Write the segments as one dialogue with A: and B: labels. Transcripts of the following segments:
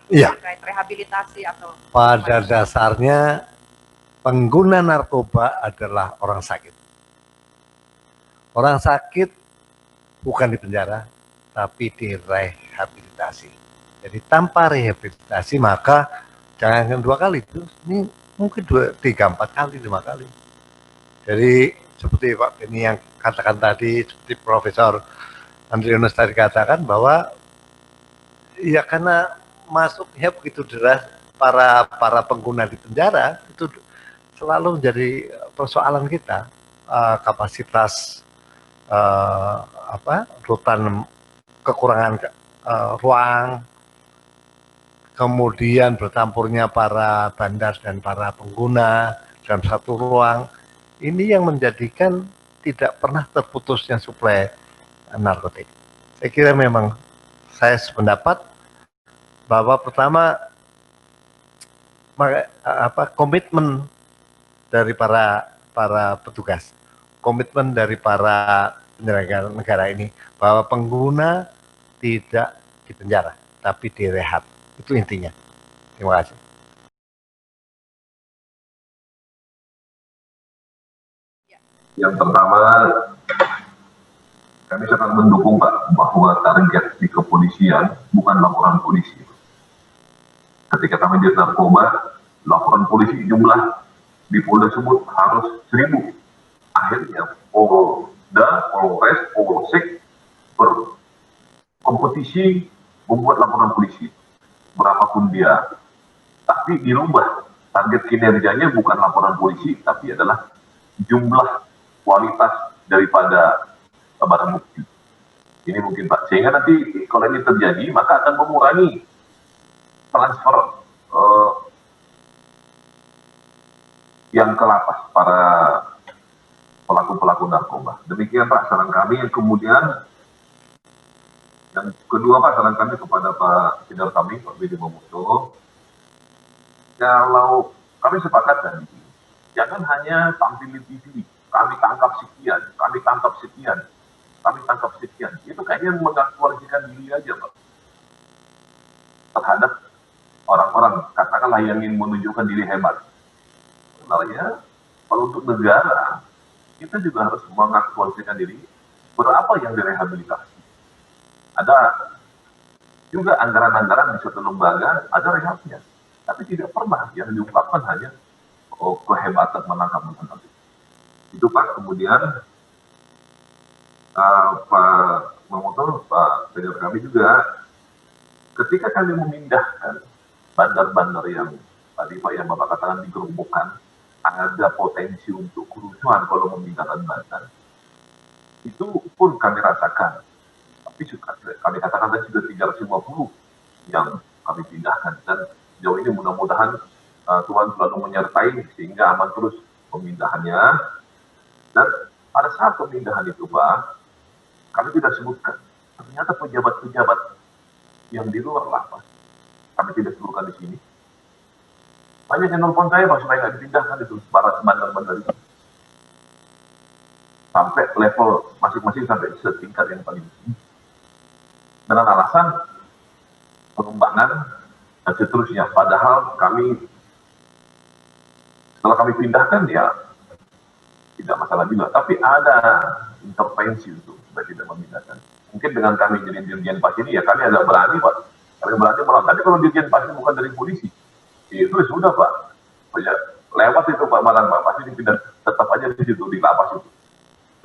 A: Iya.
B: terkait rehabilitasi atau
A: pada dasarnya pengguna narkoba adalah orang sakit. Orang sakit bukan di penjara, tapi direhabilitasi. Jadi tanpa rehabilitasi maka jangan dua kali itu, ini mungkin tiga, empat kali, 5 kali. Jadi seperti Pak Beni yang katakan tadi, seperti Profesor Andrianus tadi katakan bahwa ya karena masuknya begitu deras para pengguna di penjara itu selalu menjadi persoalan kita, kapasitas rutan, kekurangan ruang, kemudian bercampurnya para bandar dan para pengguna dalam satu ruang, ini yang menjadikan tidak pernah terputusnya suplai narkotik. Saya kira memang saya sependapat bahwa pertama komitmen dari para petugas, komitmen dari para penyelenggara negara ini bahwa pengguna tidak dipenjara tapi direhab, itu intinya. Terima kasih.
C: Yang pertama, kami sangat mendukung Pak bahwa target di kepolisian bukan laporan polisi. Ketika kami di narkoba, laporan polisi jumlah di Polda Sumut harus 1.000. Akhirnya Polda, Polres, Polsek berkompetisi membuat laporan polisi berapapun dia, tapi dirubah target kinerjanya bukan laporan polisi tapi adalah jumlah kualitas daripada barang bukti. Ini mungkin Pak, sehingga nanti kalau ini terjadi maka akan mengurangi transfer yang ke lapas para pelaku-pelaku narkoba. Demikian Pak saran kami. Yang kemudian yang kedua Pak, saran kami kepada Pak senior kami Pak Bedi Mamuto, kalau kami sepakat tadi, jangan hanya tampil di TV, kami tangkap sekian, kami tangkap sekian, kami tangkap sekian. Itu kayaknya mengaktualisasikan diri aja Pak terhadap orang-orang, katakanlah yang ingin menunjukkan diri hebat. Sebenarnya kalau untuk negara, kita juga harus mengaktualisasikan diri berapa yang direhabilitasi. Ada juga anggaran-anggaran di suatu lembaga, ada rehabnya, tapi tidak pernah yang diungkapkan hanya kehebatan menangkap. Itu Pak. Kemudian Pak Mamoto, Pak senior kami juga, ketika kami memindahkan bandar-bandar yang tadi Pak yang Bapak katakan digerumbukan, ada potensi untuk kerusuhan kalau memindahkan bandar, itu pun kami rasakan. Tapi kami katakan tadi sudah 350 yang kami pindahkan, dan jauh ini mudah-mudahan Tuhan selalu menyertai sehingga aman terus pemindahannya. Dan pada saat pemindahan itu Pak, kami tidak sebutkan, ternyata pejabat-pejabat yang di luar lapas, kami tidak sebutkan di sini, banyak yang nelfon saya Pak supaya nggak dipindahkan itu bandar-bandar itu, sampai level masing-masing sampai setingkat yang paling tinggi, dengan alasan pengembangan dan seterusnya. Padahal kami setelah kami pindahkan ya tidak masalah juga, tapi ada intervensi untuk supaya tidak memindahkan. Mungkin dengan kami jadi dirjen pas ini ya kami agak berani Pak, kami berani melakukan. Tapi kalau dirjen pas bukan dari polisi, itu sudah Pak, lewat itu Pak malam Pak, pasti dipindah tetap aja di situ di lapas itu.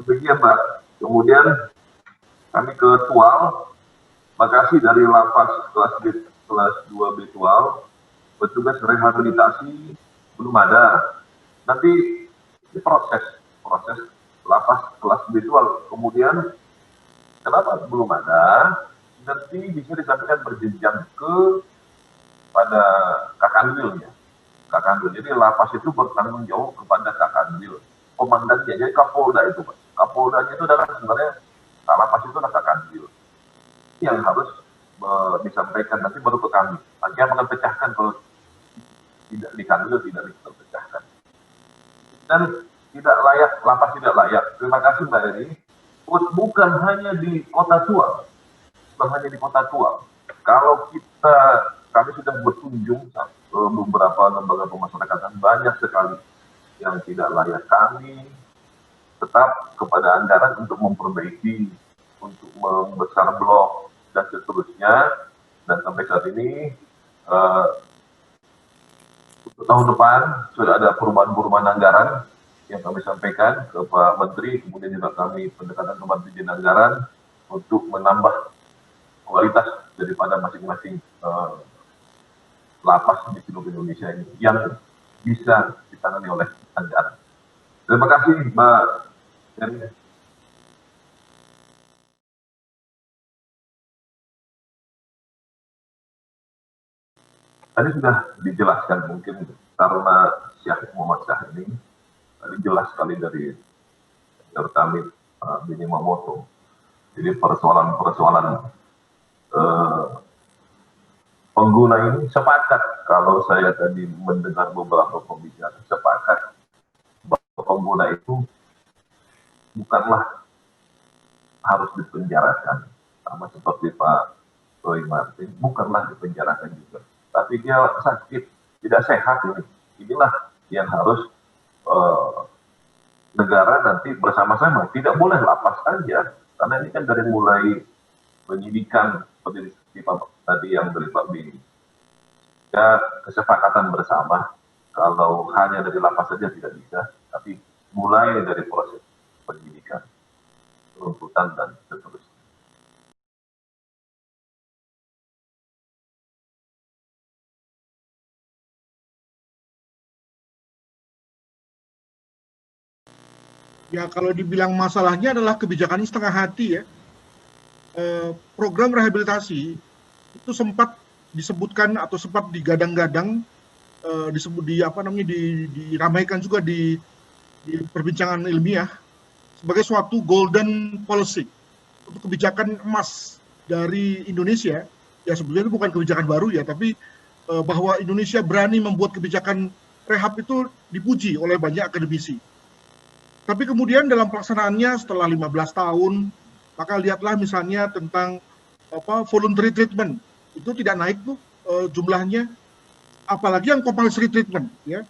C: Demikian Pak. Kemudian kami ke Tual, Makasih dari lapas kelas 2 B Tual, petugas rehabilitasi belum ada. Nanti proses lapas kelas B Tual. Kemudian kenapa belum ada? Nanti bisa disampaikan berjenjang ke pada Kakanwilnya. Kakanwil. Jadi lapas itu bertanggung jawab kepada Kakanwil. Komandannya, jadi Kapolda itu Pak. Kapoldanya itu adalah sebenarnya lapas itu adalah Kakanwil yang harus disampaikan, nanti baru ke kami. Nanti yang akan pecahkan kalau tidak di Kanwil tidak bisa terpecahkan. Dan tidak layak, lapas tidak layak. Terima kasih Mbak Eri. Bukan hanya di Kota Tual, bukan hanya di Kota Tual. Kalau kita kami sudah berkunjung beberapa lembaga pemasyarakatan, banyak sekali yang tidak layak. Kami tetap kepada anggaran untuk memperbaiki, untuk membesar blok dan seterusnya. Dan sampai saat ini untuk tahun depan sudah ada perubahan-perubahan anggaran yang kami sampaikan ke Pak Menteri, kemudian juga kami pendekatan ke Dirjen Anggaran untuk menambah kualitas daripada masing-masing lapas di seluruh Indonesia ini yang bisa ditangani oleh anggaran. Terima kasih Mbak Heri. Tadi sudah dijelaskan, mungkin karena Syekh Muhammad Syah ini tadi jelas sekali dari kami Bini Mamoto. Jadi persoalan-persoalan pengguna ini sepakat, kalau saya tadi mendengar beberapa pembicara, sepakat bahwa pengguna itu bukanlah harus dipenjarakan, sama seperti Pak Roy Martin, bukanlah dipenjarakan juga, tapi dia sakit, tidak sehat ini. Inilah yang harus negara nanti bersama-sama, tidak boleh lapas saja, karena ini kan dari mulai penyidikan seperti tadi yang dari Pak Bini. Ya, kesepakatan bersama, kalau hanya dari lapas saja tidak bisa, tapi mulai dari proses penyidikan, penuntutan, dan seterusnya.
B: Ya kalau dibilang masalahnya adalah kebijakan setengah hati ya. Program rehabilitasi itu sempat disebutkan atau sempat digadang-gadang, diramaikan juga di perbincangan ilmiah sebagai suatu golden policy, untuk kebijakan emas dari Indonesia. Ya sebetulnya itu bukan kebijakan baru ya, tapi bahwa Indonesia berani membuat kebijakan rehab itu dipuji oleh banyak akademisi. Tapi kemudian dalam pelaksanaannya setelah 15 tahun, maka lihatlah misalnya tentang voluntary treatment, itu tidak naik tuh jumlahnya, apalagi yang compulsory treatment ya.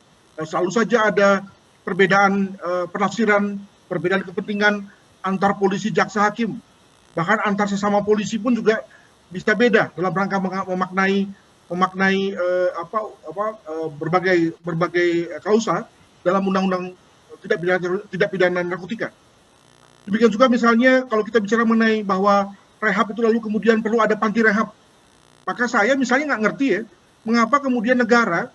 B: Selalu saja ada perbedaan penafsiran, perbedaan kepentingan antar polisi, jaksa, hakim, bahkan antar sesama polisi pun juga bisa beda dalam rangka memaknai berbagai klausa dalam undang-undang tidak pidana narkotika. Demikian juga misalnya kalau kita bicara mengenai bahwa rehab itu lalu kemudian perlu ada panti rehab, maka saya misalnya nggak ngerti ya, mengapa kemudian negara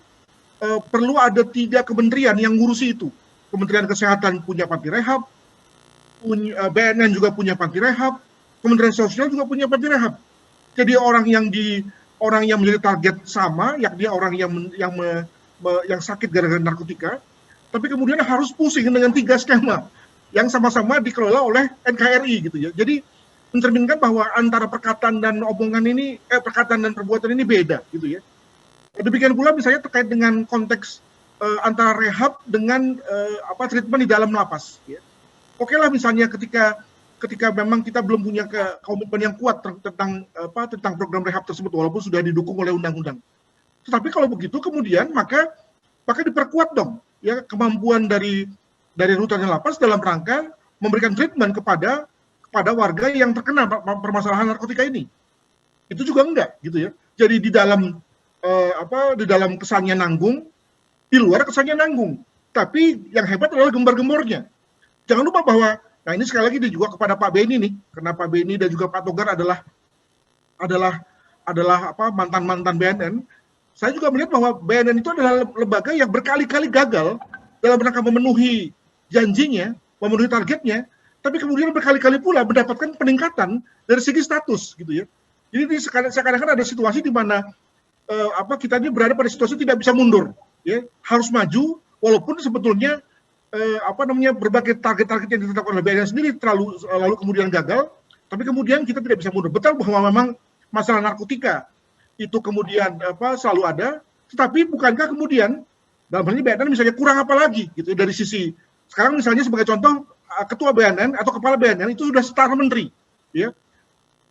B: perlu ada 3 kementerian yang ngurusi itu. Kementerian Kesehatan punya panti rehab, BNN juga punya panti rehab, Kementerian Sosial juga punya panti rehab. Jadi orang yang menjadi target sama, yakni orang yang sakit gara-gara narkotika, tapi kemudian harus pusing dengan 3 skema yang sama-sama dikelola oleh NKRI gitu ya. Jadi mencerminkan bahwa antara perkataan dan omongan ini, perkataan dan perbuatan ini beda gitu ya. Demikian pula misalnya terkait dengan konteks antara rehab dengan treatment di dalam lapas. Ya. Oke lah misalnya ketika memang kita belum punya komitmen yang kuat tentang program rehab tersebut, walaupun sudah didukung oleh undang-undang. Tetapi kalau begitu kemudian maka diperkuat dong ya kemampuan dari rutan lapas dalam rangka memberikan treatment kepada warga yang terkena permasalahan narkotika ini. Itu juga enggak gitu ya. Jadi di dalam kesannya nanggung, di luar kesannya nanggung. Tapi yang hebat adalah gembar-gembornya. Jangan lupa bahwa ini sekali lagi juga kepada Pak Beni nih, karena Pak Beni dan juga Pak Togar adalah mantan-mantan BNN. Saya juga melihat bahwa BNN itu adalah lembaga yang berkali-kali gagal dalam rangka memenuhi janjinya, memenuhi targetnya, tapi kemudian berkali-kali pula mendapatkan peningkatan dari segi status gitu ya. Jadi sekarang ada situasi di mana kita ini berada pada situasi tidak bisa mundur, ya harus maju, walaupun sebetulnya berbagai target-target yang ditetapkan oleh BNN sendiri lalu kemudian gagal, tapi kemudian kita tidak bisa mundur. Betul bahwa memang masalah narkotika itu kemudian selalu ada, tetapi bukankah kemudian dalam hal ini BNN misalnya kurang apa lagi gitu dari sisi sekarang misalnya sebagai contoh ketua BNN atau kepala BNN itu sudah setara menteri ya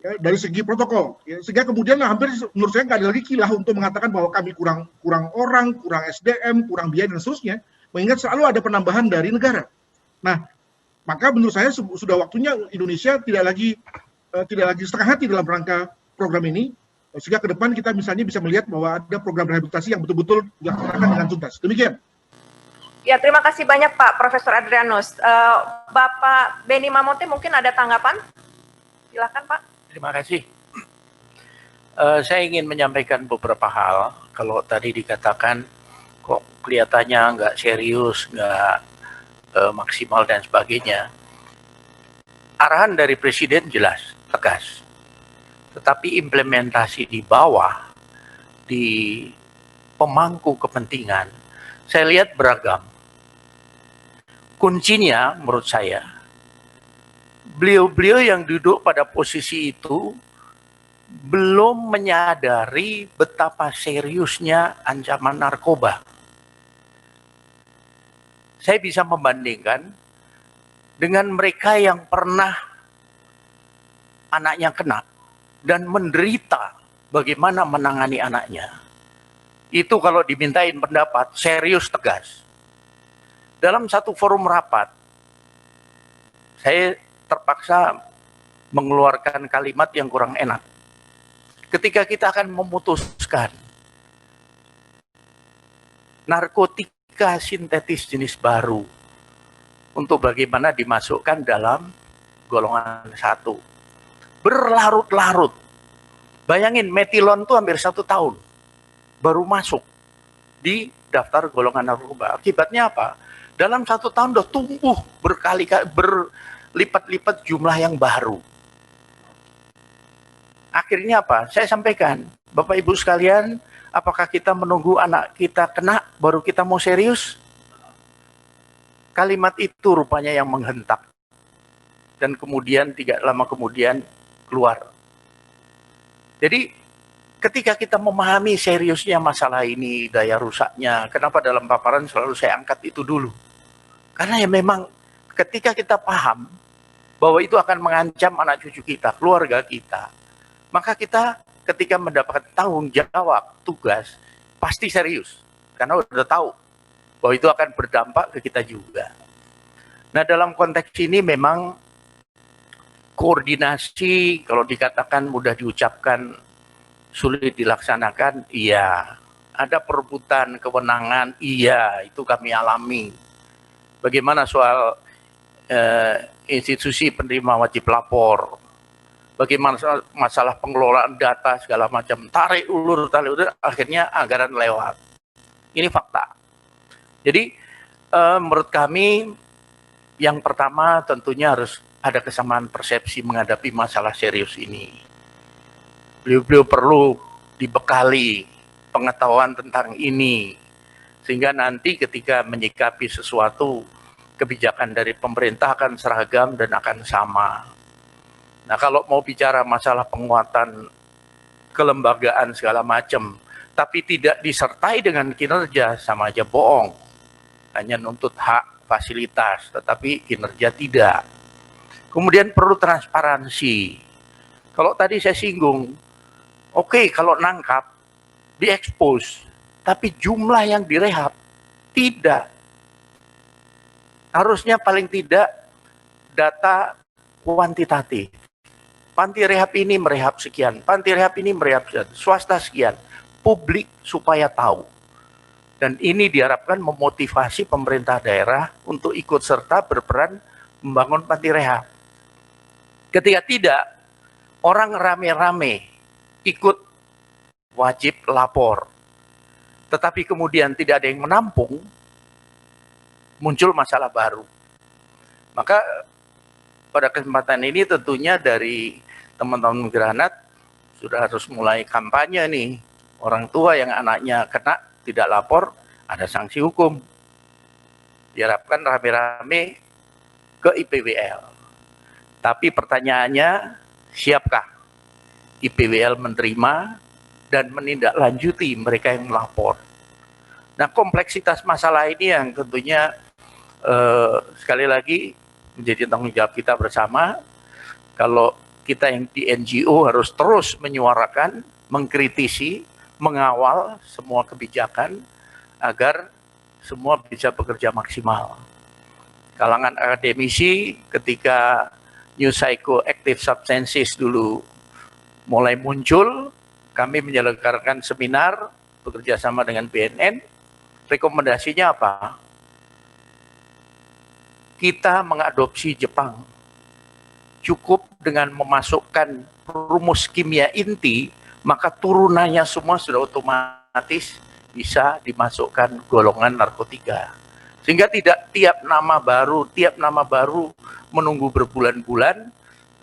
B: ya, dari segi protokol, ya, sehingga kemudian hampir menurut saya nggak ada lagi kilah untuk mengatakan bahwa kami kurang orang, kurang SDM, kurang biaya dan seterusnya, mengingat selalu ada penambahan dari negara. Nah, maka menurut saya sudah waktunya Indonesia tidak lagi setengah hati dalam rangka program ini, sehingga ke depan kita misalnya bisa melihat bahwa ada program rehabilitasi yang betul-betul dilaksanakan dengan tuntas. Demikian.
D: Ya, terima kasih banyak Pak Profesor Adrianus. Bapak Benny Mamote mungkin ada tanggapan? Silakan Pak.
E: Terima kasih. Saya ingin menyampaikan beberapa hal. Kalau tadi dikatakan kok kelihatannya nggak serius, nggak maksimal dan sebagainya. Arahan dari Presiden jelas, tegas. Tetapi implementasi di bawah, di pemangku kepentingan, saya lihat beragam. Kuncinya menurut saya, beliau-beliau yang duduk pada posisi itu belum menyadari betapa seriusnya ancaman narkoba. Saya bisa membandingkan dengan mereka yang pernah anaknya kena dan menderita bagaimana menangani anaknya. Itu kalau dimintain pendapat, serius tegas. Dalam satu forum rapat, saya terpaksa mengeluarkan kalimat yang kurang enak. Ketika kita akan memutuskan narkotika sintetis jenis baru untuk bagaimana dimasukkan dalam golongan 1. Berlarut-larut. Bayangin, metilon itu hampir 1 tahun baru masuk di daftar golongan narkoba. Akibatnya apa? Dalam 1 tahun sudah tumbuh berkali-kali, berlipat-lipat jumlah yang baru. Akhirnya apa? Saya sampaikan, Bapak Ibu sekalian, apakah kita menunggu anak kita kena baru kita mau serius? Kalimat itu rupanya yang menghentak. Dan kemudian tidak lama kemudian keluar. Jadi ketika kita memahami seriusnya masalah ini, daya rusaknya, kenapa dalam paparan selalu saya angkat itu dulu? Karena ya memang ketika kita paham bahwa itu akan mengancam anak cucu kita, keluarga kita, maka kita ketika mendapatkan tanggung jawab, tugas, pasti serius. Karena udah tahu bahwa itu akan berdampak ke kita juga. Nah, dalam konteks ini memang koordinasi, kalau dikatakan mudah diucapkan, sulit dilaksanakan, iya. Ada perebutan kewenangan, iya, itu kami alami. Bagaimana soal institusi penerima wajib lapor, bagaimana masalah pengelolaan data segala macam, tarik ulur, akhirnya anggaran lewat. Ini fakta. Jadi menurut kami yang pertama tentunya harus ada kesamaan persepsi menghadapi masalah serius ini. Beliau perlu dibekali pengetahuan tentang ini, sehingga nanti ketika menyikapi sesuatu, kebijakan dari pemerintah akan seragam dan akan sama. Nah, kalau mau bicara masalah penguatan kelembagaan segala macam, tapi tidak disertai dengan kinerja, sama aja bohong. Hanya nuntut hak, fasilitas, tetapi kinerja tidak. Kemudian perlu transparansi. Kalau tadi saya singgung, oke, kalau nangkap, diekspos, tapi jumlah yang direhab tidak. Harusnya paling tidak data kuantitatif. Panti rehab ini merehab sekian, panti rehab ini merehab sekian, swasta sekian, publik supaya tahu. Dan ini diharapkan memotivasi pemerintah daerah untuk ikut serta berperan membangun panti rehab. Ketika tidak, orang rame-rame ikut wajib lapor. Tetapi kemudian tidak ada yang menampung, muncul masalah baru. Maka pada kesempatan ini tentunya dari teman-teman Granat sudah harus mulai kampanye nih. Orang tua yang anaknya kena tidak lapor, ada sanksi hukum. Diharapkan rame-rame ke IPWL. Tapi pertanyaannya, siapkah IPWL menerima dan menindaklanjuti mereka yang melapor? Nah, kompleksitas masalah ini yang tentunya sekali lagi menjadi tanggung jawab kita bersama. Kalau kita yang di NGO harus terus menyuarakan, mengkritisi, mengawal semua kebijakan agar semua bisa bekerja maksimal. Kalangan akademisi ketika New Psychoactive Substances dulu mulai muncul, kami menyelenggarakan seminar bekerja sama dengan BNN. Rekomendasinya apa? Kita mengadopsi Jepang. Cukup dengan memasukkan rumus kimia inti, maka turunannya semua sudah otomatis bisa dimasukkan golongan narkotika. Sehingga tidak tiap nama baru menunggu berbulan-bulan,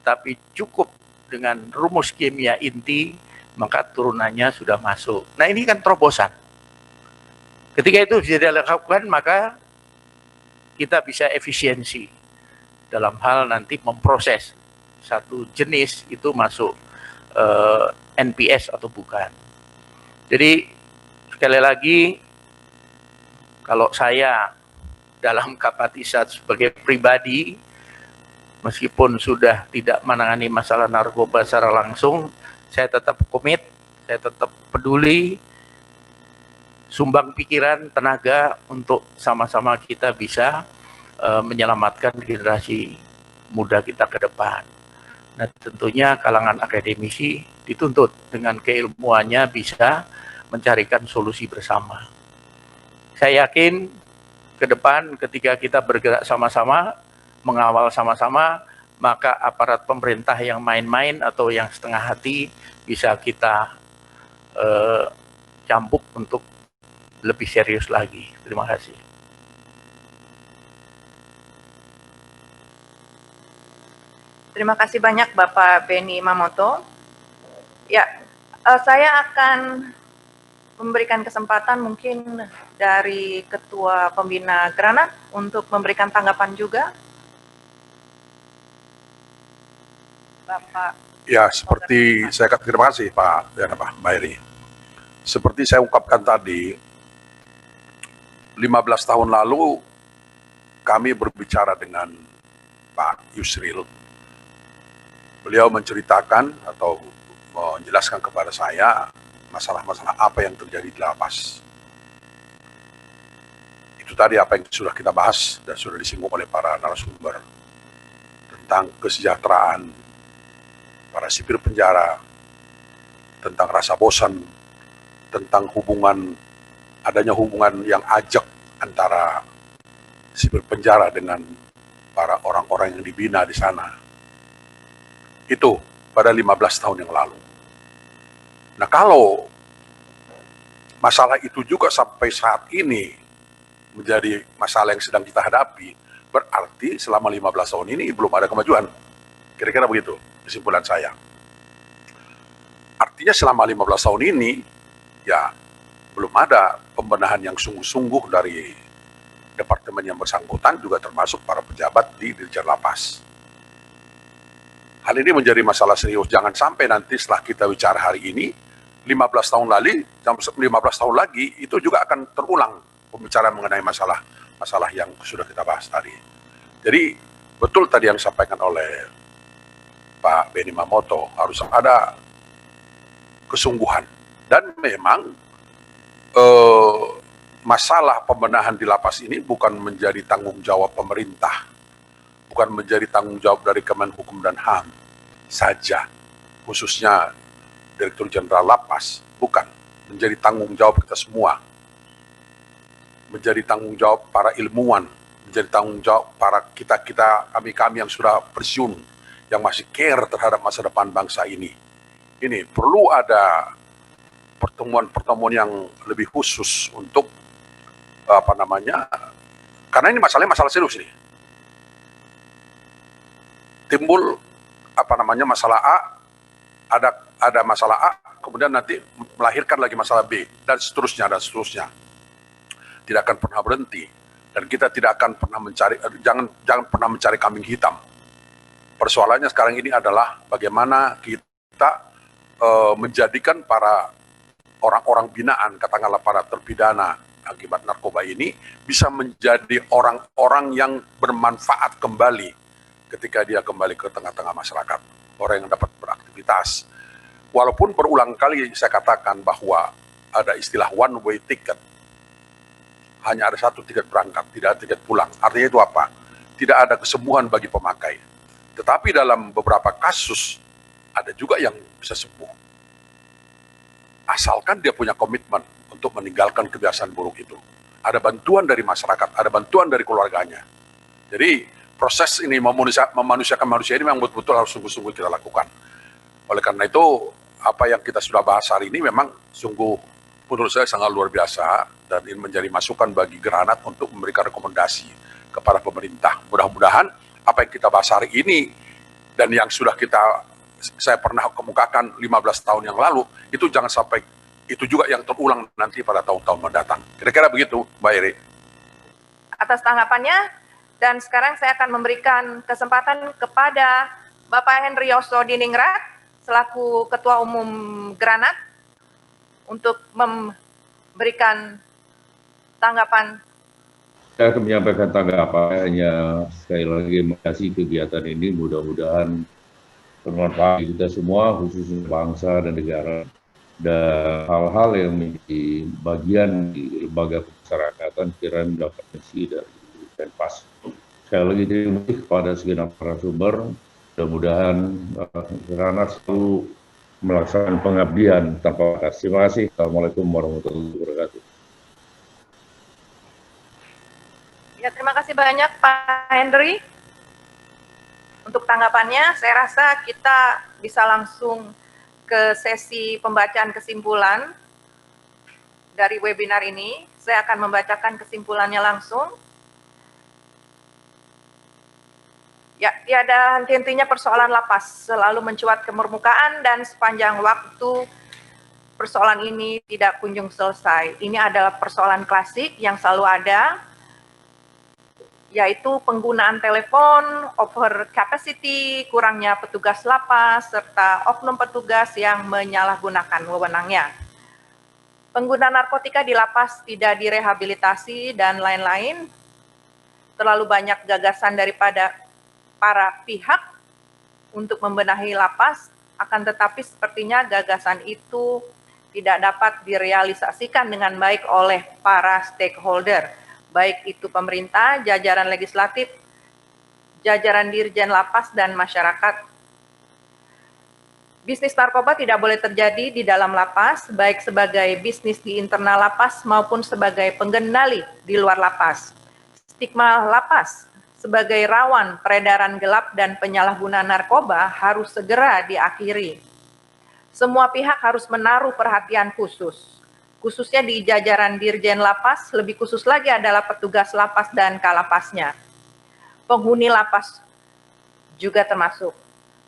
E: tapi cukup dengan rumus kimia inti, maka turunannya sudah masuk. Nah, ini kan terobosan. Ketika itu bisa dilakukan, maka kita bisa efisiensi dalam hal nanti memproses satu jenis itu masuk NPS atau bukan. Jadi sekali lagi, kalau saya dalam kapasitas sebagai pribadi, meskipun sudah tidak menangani masalah narkoba secara langsung, saya tetap komit, saya tetap peduli, sumbang pikiran, tenaga untuk sama-sama kita bisa menyelamatkan generasi muda kita ke depan. Nah, tentunya kalangan akademisi dituntut dengan keilmuannya bisa mencarikan solusi bersama. Saya yakin ke depan ketika kita bergerak sama-sama, mengawal sama-sama, maka aparat pemerintah yang main-main atau yang setengah hati bisa kita cambuk untuk lebih serius lagi. Terima kasih.
D: Terima kasih banyak Bapak Benny Mamoto. Ya, saya akan memberikan kesempatan mungkin dari Ketua Pembina Granat untuk memberikan tanggapan juga. Bapak.
F: Ya, seperti saya katakan, terima kasih Pak Mbak Eri. Seperti saya ungkapkan tadi, 15 tahun lalu kami berbicara dengan Pak Yusril. Beliau menceritakan atau menjelaskan kepada saya masalah-masalah apa yang terjadi di lapas. Itu tadi apa yang sudah kita bahas dan sudah disinggung oleh para narasumber tentang kesejahteraan para sipir penjara, tentang rasa bosan, tentang adanya hubungan yang ajak antara sipir penjara dengan para orang-orang yang dibina di sana. Itu pada 15 tahun yang lalu. Nah, kalau masalah itu juga sampai saat ini menjadi masalah yang sedang kita hadapi, berarti selama 15 tahun ini belum ada kemajuan. Kira-kira begitu kesimpulan saya. Artinya selama 15 tahun ini, ya belum ada pembenahan yang sungguh-sungguh dari departemen yang bersangkutan, juga termasuk para pejabat di Dirjen Lapas. Hal ini menjadi masalah serius. Jangan sampai nanti setelah kita bicara hari ini, 15 tahun lagi, itu juga akan terulang pembicaraan mengenai masalah yang sudah kita bahas tadi. Jadi, betul tadi yang disampaikan oleh Pak Benny Mamoto, harus ada kesungguhan. Dan memang masalah pembenahan di lapas ini bukan menjadi tanggung jawab pemerintah, bukan menjadi tanggung jawab dari Kemenhukum dan HAM saja, khususnya Direktur Jenderal Lapas, bukan. Menjadi tanggung jawab kita semua, menjadi tanggung jawab para ilmuwan, menjadi tanggung jawab para kami yang sudah pensiun, yang masih care terhadap masa depan bangsa ini. Ini perlu ada pertemuan-pertemuan yang lebih khusus untuk karena ini masalah serius ini. Timbul masalah A, ada masalah A, kemudian nanti melahirkan lagi masalah B, dan seterusnya. Tidak akan pernah berhenti, dan kita tidak akan pernah jangan pernah mencari kambing hitam. Persoalannya sekarang ini adalah bagaimana kita menjadikan para orang-orang binaan, katakanlah para terpidana akibat narkoba ini, bisa menjadi orang-orang yang bermanfaat kembali ketika dia kembali ke tengah-tengah masyarakat. orang yang dapat beraktivitas. Walaupun berulang kali saya katakan bahwa ada istilah one way ticket, hanya ada satu tiket berangkat, tidak ada tiket pulang. Artinya itu apa? Tidak ada kesembuhan bagi pemakai. Tetapi dalam beberapa kasus ada juga yang bisa sembuh. Asalkan dia punya komitmen untuk meninggalkan kebiasaan buruk itu. Ada bantuan dari masyarakat, ada bantuan dari keluarganya. Jadi proses ini memanusiakan manusia ini memang betul-betul harus sungguh-sungguh kita lakukan. Oleh karena itu, apa yang kita sudah bahas hari ini memang sungguh menurut saya sangat luar biasa dan ini menjadi masukan bagi Granat untuk memberikan rekomendasi kepada pemerintah. Mudah-mudahan apa yang kita bahas hari ini dan yang sudah saya pernah kemukakan 15 tahun yang lalu, itu jangan sampai itu juga yang terulang nanti pada tahun-tahun mendatang. Kira-kira begitu, Mbak Eri.
D: Atas tanggapannya, dan sekarang saya akan memberikan kesempatan kepada Bapak Henrioso Diningrat, selaku Ketua Umum Granat, untuk memberikan tanggapan.
G: Saya akan menyampaikan tanggapannya, sekali lagi mengasih kegiatan ini, mudah-mudahan bermanfaat kita semua, khususnya bangsa dan negara, dan hal-hal yang menjadi bagian di lembaga pemasyarakatan kiranya dapat isi dan pas. Sekali lagi terima kasih kepada segenap narasumber. Mudah-mudahan Granat selalu melaksanakan pengabdian tanpa batas. Terima kasih. Assalamualaikum warahmatullahi wabarakatuh.
D: Ya, terima kasih banyak Pak Henry. Untuk tanggapannya, saya rasa kita bisa langsung ke sesi pembacaan kesimpulan dari webinar ini. Saya akan membacakan kesimpulannya langsung. Ya, tiada henti-hentinya persoalan lapas selalu mencuat ke permukaan dan sepanjang waktu persoalan ini tidak kunjung selesai. Ini adalah persoalan klasik yang selalu ada, yaitu penggunaan telepon, over capacity, kurangnya petugas lapas, serta oknum petugas yang menyalahgunakan wewenangnya. Pengguna narkotika di lapas tidak direhabilitasi dan lain-lain. Terlalu banyak gagasan daripada para pihak untuk membenahi lapas, akan tetapi sepertinya gagasan itu tidak dapat direalisasikan dengan baik oleh para stakeholder, baik itu pemerintah, jajaran legislatif, jajaran dirjen lapas, dan masyarakat. Bisnis narkoba tidak boleh terjadi di dalam lapas, baik sebagai bisnis di internal lapas maupun sebagai pengendali di luar lapas. Stigma lapas sebagai rawan peredaran gelap dan penyalahgunaan narkoba harus segera diakhiri. Semua pihak harus menaruh perhatian khusus, khususnya di jajaran dirjen lapas, lebih khusus lagi adalah petugas lapas dan kalapasnya. Penghuni lapas juga termasuk.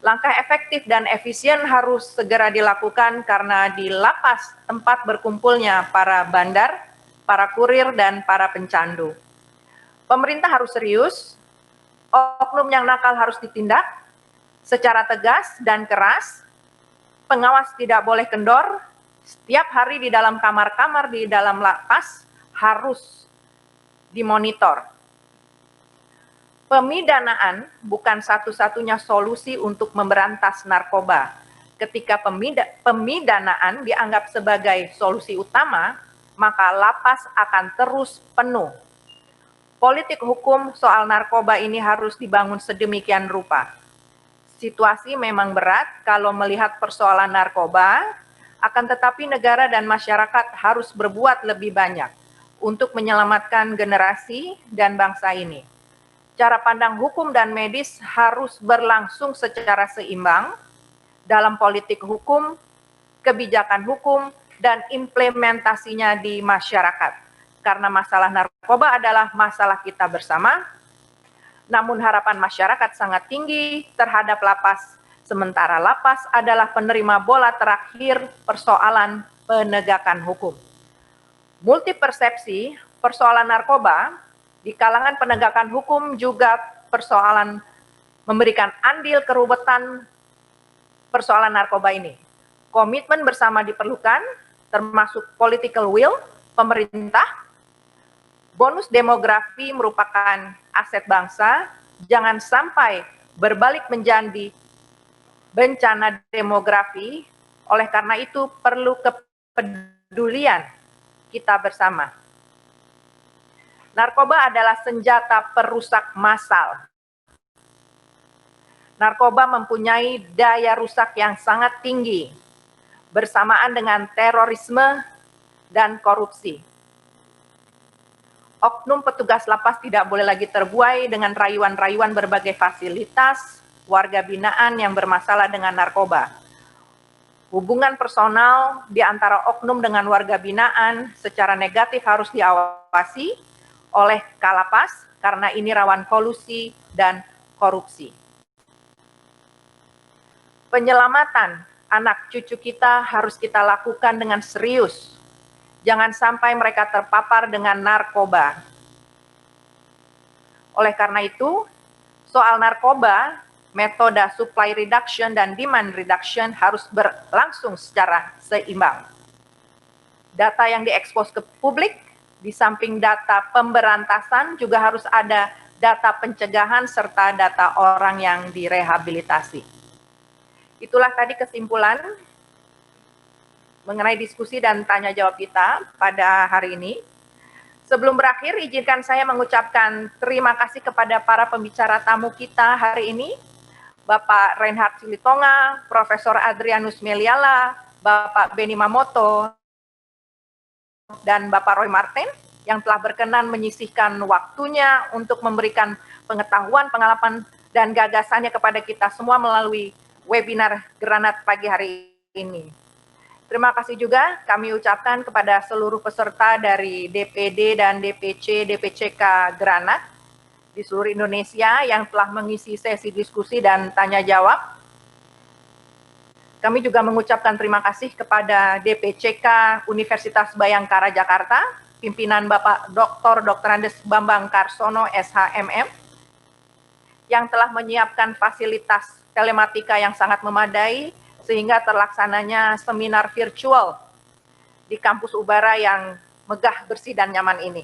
D: Langkah efektif dan efisien harus segera dilakukan karena di lapas tempat berkumpulnya para bandar, para kurir, dan para pencandu. Pemerintah harus serius, oknum yang nakal harus ditindak secara tegas dan keras, pengawas tidak boleh kendor, setiap hari di dalam kamar-kamar di dalam lapas harus dimonitor. Pemidanaan bukan satu-satunya solusi untuk memberantas narkoba. Ketika pemidanaan dianggap sebagai solusi utama, maka lapas akan terus penuh. Politik hukum soal narkoba ini harus dibangun sedemikian rupa. Situasi memang berat kalau melihat persoalan narkoba, akan tetapi negara dan masyarakat harus berbuat lebih banyak untuk menyelamatkan generasi dan bangsa ini. Cara pandang hukum dan medis harus berlangsung secara seimbang dalam politik hukum, kebijakan hukum, dan implementasinya di masyarakat. Karena masalah narkoba adalah masalah kita bersama, namun harapan masyarakat sangat tinggi terhadap lapas, sementara lapas adalah penerima bola terakhir persoalan penegakan hukum. Multipersepsi persoalan narkoba di kalangan penegakan hukum juga persoalan memberikan andil keruwetan persoalan narkoba ini. Komitmen bersama diperlukan, termasuk political will pemerintah. Bonus demografi merupakan aset bangsa, jangan sampai berbalik menjadi bencana demografi. Oleh karena itu perlu kepedulian kita bersama. Narkoba adalah senjata perusak massal. Narkoba mempunyai daya rusak yang sangat tinggi, bersamaan dengan terorisme dan korupsi. Oknum petugas lapas tidak boleh lagi terbuai dengan rayuan-rayuan berbagai fasilitas warga binaan yang bermasalah dengan narkoba. Hubungan personal di antara oknum dengan warga binaan secara negatif harus diawasi oleh Kalapas karena ini rawan kolusi dan korupsi. Penyelamatan anak cucu kita harus kita lakukan dengan serius. Jangan sampai mereka terpapar dengan narkoba. Oleh karena itu, soal narkoba, metode supply reduction dan demand reduction harus berlangsung secara seimbang. Data yang diekspos ke publik, di samping data pemberantasan juga harus ada data pencegahan serta data orang yang direhabilitasi. Itulah tadi kesimpulan mengenai diskusi dan tanya jawab kita pada hari ini. Sebelum berakhir, izinkan saya mengucapkan terima kasih kepada para pembicara tamu kita hari ini, Bapak Reinhard Silitonga, Profesor Adrianus Meliala, Bapak Benny Mamoto, dan Bapak Roy Martin yang telah berkenan menyisihkan waktunya untuk memberikan pengetahuan, pengalaman, dan gagasannya kepada kita semua melalui webinar Granat pagi hari ini. Terima kasih juga kami ucapkan kepada seluruh peserta dari DPD dan DPC, DPCK Granat di seluruh Indonesia yang telah mengisi sesi diskusi dan tanya jawab. Kami juga mengucapkan terima kasih kepada DPCK Universitas Bayangkara Jakarta, pimpinan Bapak Dr. Andes Bambang Karsono, SHMM, yang telah menyiapkan fasilitas telematika yang sangat memadai sehingga terlaksananya seminar virtual di kampus Ubara yang megah, bersih, dan nyaman ini.